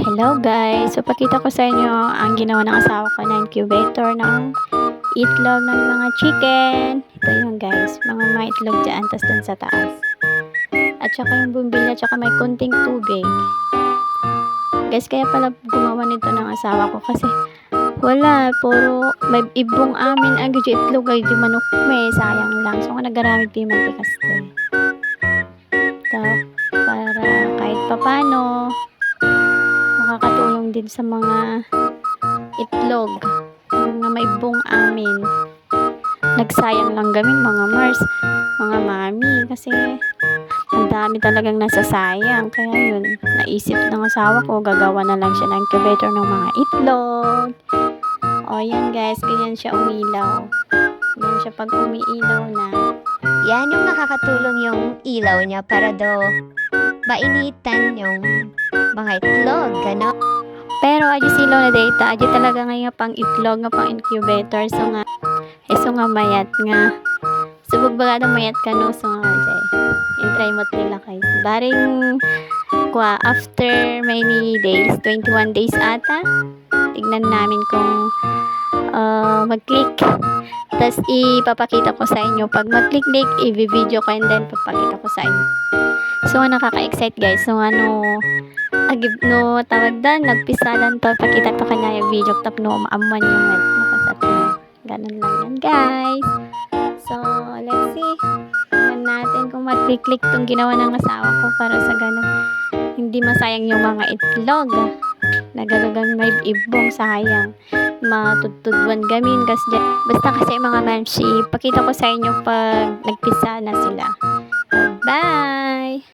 Hello guys! So pakita ko sa inyo ang ginawa ng asawa ko na incubator ng itlog ng mga chicken. Ito yung guys, mga itlog dyan, tas dun sa taas. At saka yung bumbilya, at saka may konting tubig. Guys, kaya pala gumawa nito ng asawa ko kasi wala, puro may ibong amin ang itlog ay di manok may sayang lang. So nagaramit di mantikas ko. Ito, para kahit papano makakatulong din sa mga itlog mga may bong amin. Nagsayang lang gamin mga Mars, mga mami, kasi ang dami talagang nasasayang. Kaya yun, naisip ng asawa ko, gagawa na lang siya ng incubator ng mga itlog. O yan guys, ganyan siya umilaw. Ganyan siya pag umiilaw na. Yan yung nakakatulong yung ilaw niya para daw mainitan yung mga itlog, gano'n. Pero aji silaw na data, aji talaga nga pang itlog nga pang incubator. So nga mayat nga. Subog baga na mayat ka no, so nga jay. In-try mo nila guys. Baring after many days, 21 days ata, tignan namin kung mag-click. Tapos ipapakita ko sa inyo. Pag mag-click, i-video ko and then papakita ko sa inyo. So nakaka-excite guys. So agib no tawag dan nagpisadan to pakita to kanya yung video tap no maamuan yung nakasat no. Ganun lang yan guys. So let's see. Tingnan natin kung mag-click tong ginawa ng asawa ko para sa ganun hindi masayang yung mga itlog. Nagalugan may ibong sayang. Matutudwan gamin kasi basta kasi mga mamsi pakita ko sa inyo pag nagpisa na sila. Bye!